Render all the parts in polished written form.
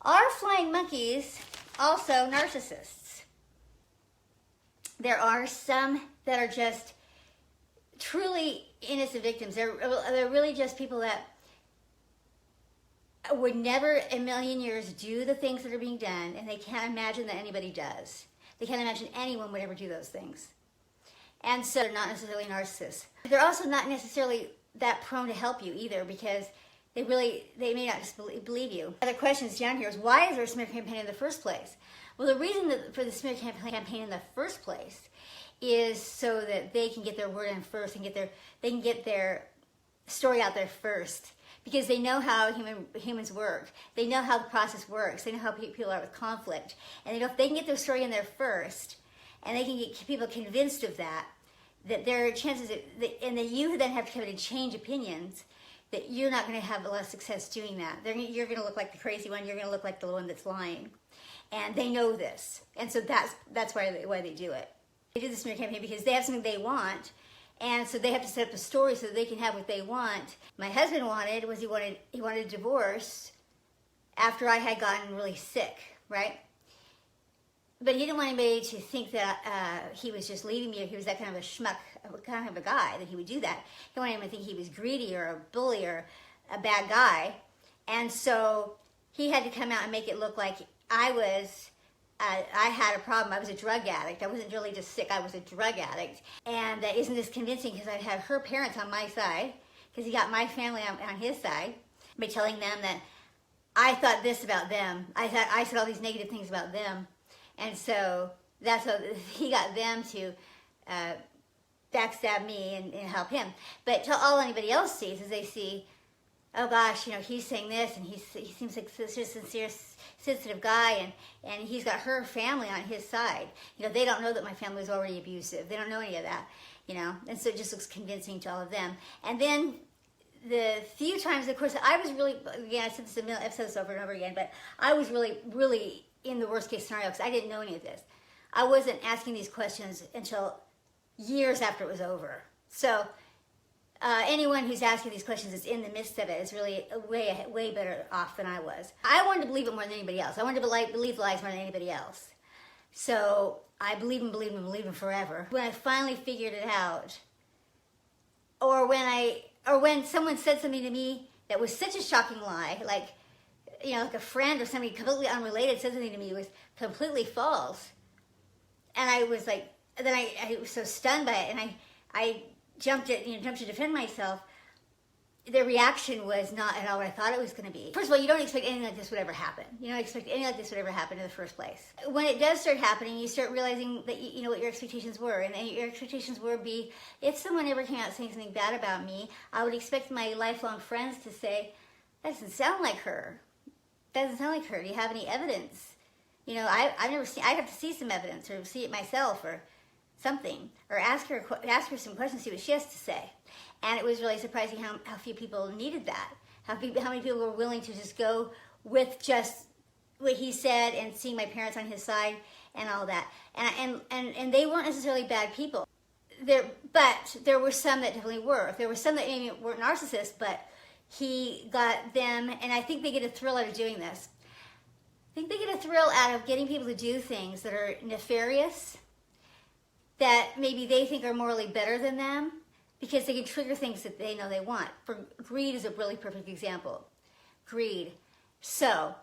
Are flying monkeys also narcissists? There are some that are just truly innocent victims. They're really just people that would never in a million years do the things that are being done, and they can't imagine that anybody does. They can't imagine anyone would ever do those things. And so they're not necessarily narcissists. They're also not necessarily that prone to help you either, because they may not just believe you. Other questions down here is, why is there a smear campaign in the first place? Well, the reason for the smear campaign in the first place is so that they can get their word in first and they can get their story out there first, because they know how humans work. They know how the process works. They know how people are with conflict, and they know if they can get their story in there first, and they can get people convinced of that there are chances and that you then have to come in and change opinions, that you're not going to have a lot of success doing that. You're going to look like the crazy one. You're going to look like the one that's lying, and they know this, and so that's why they do it. They do the smear campaign because they have something they want, and so they have to set up a story so that they can have what they want. My husband wanted a divorce after I had gotten really sick, right? But he didn't want anybody to think that he was just leaving me, or he was that kind of a schmuck, kind of a guy, that he would do that. He didn't want anyone to think he was greedy or a bully or a bad guy. And so he had to come out and make it look like I had a problem. I was a drug addict. I wasn't really just sick. I was a drug addict. And that isn't as convincing, because I had her parents on my side, because he got my family on his side, by telling them that I thought this about them. I said all these negative things about them. And so that's how he got them to backstab me and help him. But to all anybody else sees is they see, oh gosh, he's saying this, and he seems like such a sincere, sensitive guy, and he's got her family on his side. They don't know that my family was already abusive. They don't know any of that, and so it just looks convincing to all of them. And then the few times, of course, I was really, again, I said this in episodes over and over again, but I was really, really in the worst case scenario, because I didn't know any of this. I wasn't asking these questions until years after it was over. So anyone who's asking these questions is in the midst of it is really way better off than I was. I wanted to believe it more than anybody else. I wanted to believe the lies more than anybody else. So I believe him forever. When I finally figured it out, or when someone said something to me that was such a shocking lie, like a friend or somebody completely unrelated said something to me was completely false, and I was like, then I was so stunned by it, and I jumped to defend myself. The reaction was not at all what I thought it was going to be. First of all, you don't expect anything like this would ever happen. You don't expect anything like this would ever happen in the first place. When it does start happening, you start realizing that you know what your expectations were, and your expectations would be, if someone ever came out saying something bad about me, I would expect my lifelong friends to say, that doesn't sound like her. Doesn't sound like her. Do you have any evidence? I've never seen. I'd have to see some evidence, or see it myself, or something, or ask her some questions, see what she has to say. And it was really surprising how few people needed that. How many people were willing to just go with just what he said, and seeing my parents on his side and all that. And they weren't necessarily bad people. But there were some that definitely were. There were some that maybe weren't narcissists, but he got them, and I think they get a thrill out of doing this. I think they get a thrill out of getting people to do things that are nefarious, that maybe they think are morally better than them, because they can trigger things that they know they want. Greed is a really perfect example. Greed. So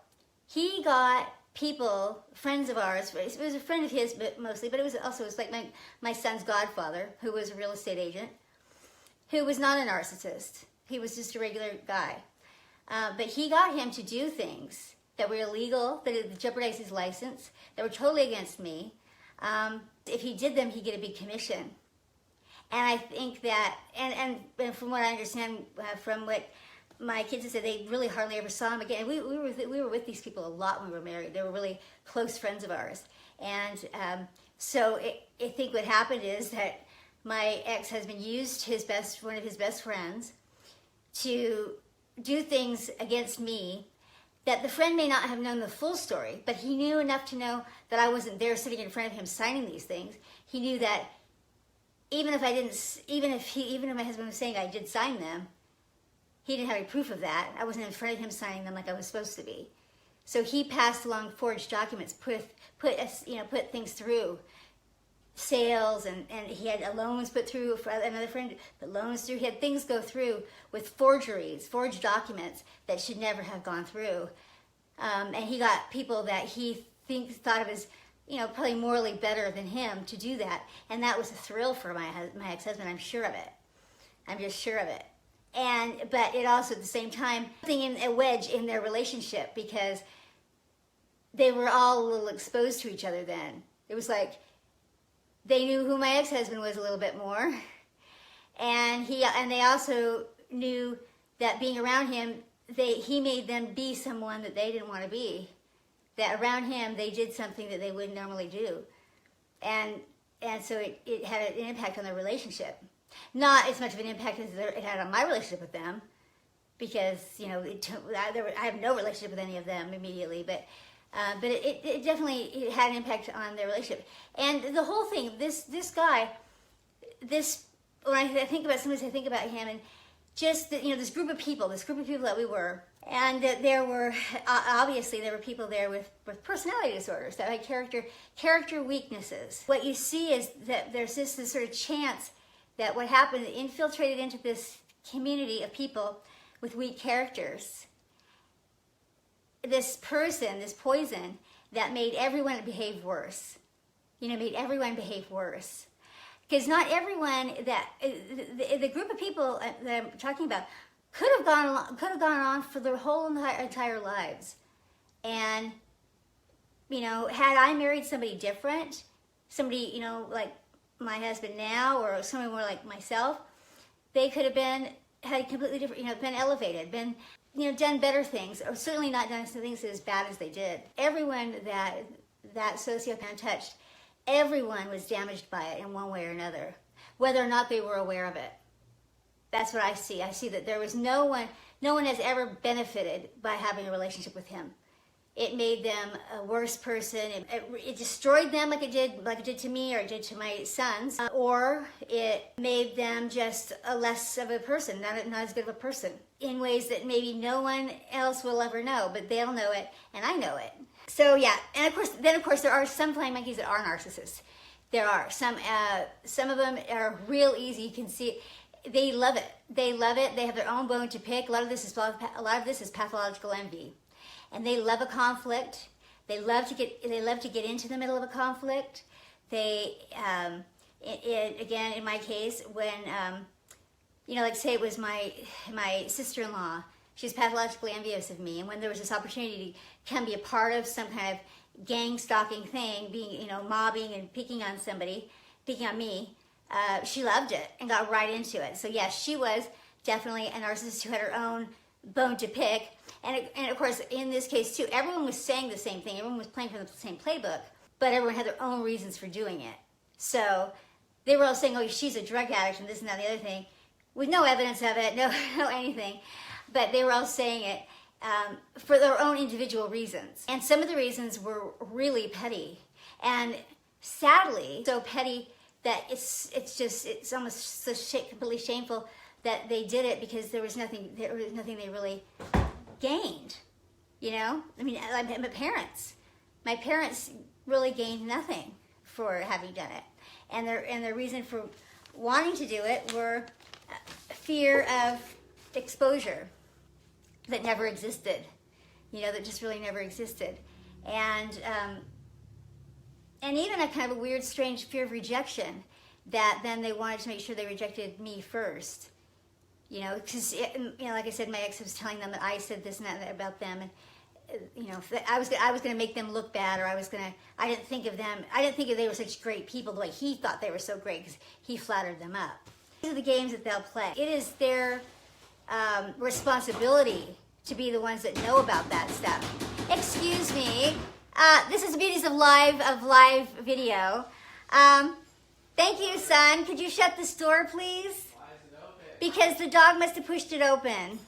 he got people, friends of ours, it was a friend of his mostly, but it was like my son's godfather, who was a real estate agent, who was not a narcissist. He was just a regular guy. But he got him to do things that were illegal, that jeopardized his license, that were totally against me. If he did them, he'd get a big commission. And I think that, and from what I understand, from what my kids have said, they really hardly ever saw him again. We were with these people a lot when we were married. They were really close friends of ours. And so I think what happened is that my ex-husband used one of his best friends to do things against me, that the friend may not have known the full story, but he knew enough to know that I wasn't there sitting in front of him signing these things. He knew that even if my husband was saying I did sign them, he didn't have any proof of that. I wasn't in front of him signing them like I was supposed to be. So he passed along forged documents, put things through sales, and he had loans put through for another friend, put loans through. He had things go through with forged documents that should never have gone through. And he got people that he thought of as, probably morally better than him to do that. And that was a thrill for my ex-husband. I'm sure of it. I'm just sure of it. But it also, at the same time, putting in a wedge in their relationship, because they were all a little exposed to each other then. It was like they knew who my ex-husband was a little bit more. And they also knew that being around him, he made them be someone that they didn't want to be. That around him, they did something that they wouldn't normally do. And so it had an impact on their relationship. Not as much of an impact as it had on my relationship with them, because, I have no relationship with any of them immediately, but it definitely had an impact on their relationship. And the whole thing, this guy, when I think about somebody, I think about him, and just this group of people that we were, and that there were people there with personality disorders that had character weaknesses. What you see is that there's this sort of chance that what happened infiltrated into this community of people with weak characters. This poison that made everyone behave worse. Made everyone behave worse. Because not everyone the group of people that I'm talking about could have gone on for their whole entire lives. And, had I married somebody different, somebody, like my husband now, or somebody more like myself, they could have had completely different, been elevated, been, done better things, or certainly not done some things as bad as they did. Everyone that sociopath touched, everyone was damaged by it in one way or another, whether or not they were aware of it. That's what I see. I see that there was no one has ever benefited by having a relationship with him. It made them a worse person. It destroyed them like it did to me, or it did to my sons, or it made them just a less of a person, not as good of a person, in ways that maybe no one else will ever know, but they'll know it, and I know it. So yeah, and of course there are some flying monkeys that are narcissists. There are some of them are real easy. You can see. They love it. They have their own bone to pick. A lot of this is pathological envy, and they love a conflict. They love to get into the middle of a conflict. They, again, in my case, when like say it was my sister-in-law, she was pathologically envious of me, and when there was this opportunity to come be a part of some kind of gang stalking thing, being mobbing and picking on me. She loved it and got right into it. So yes, she was definitely a narcissist who had her own bone to pick. And of course, in this case too, everyone was saying the same thing. Everyone was playing from the same playbook, but everyone had their own reasons for doing it. So they were all saying, oh, she's a drug addict and this and that and the other thing, with no evidence of it, no anything. But they were all saying it for their own individual reasons. And some of the reasons were really petty. And sadly, so petty that it's almost so completely shameful that they did it, because there was nothing they really gained. I mean, my parents really gained nothing for having done it, and their reason for wanting to do it were fear of exposure that never existed, that just really never existed, and even a kind of a weird, strange fear of rejection, that then they wanted to make sure they rejected me first. Because, like I said, my ex was telling them that I said this and that about them, and, I was going to make them look bad, or I didn't think they were such great people the way he thought they were so great, because he flattered them up. These are the games that they'll play. It is their responsibility to be the ones that know about that stuff. Excuse me. This is the beauties of live video. Thank you, son. Could you shut this door, please? Why is it open? Because the dog must have pushed it open.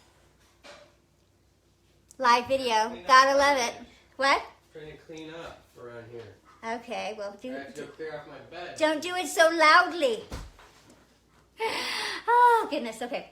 Live video. Gotta love it. What? Trying to clean up around here. Okay, well, I have to clear off my bed. Don't do it so loudly. Oh, goodness. Okay.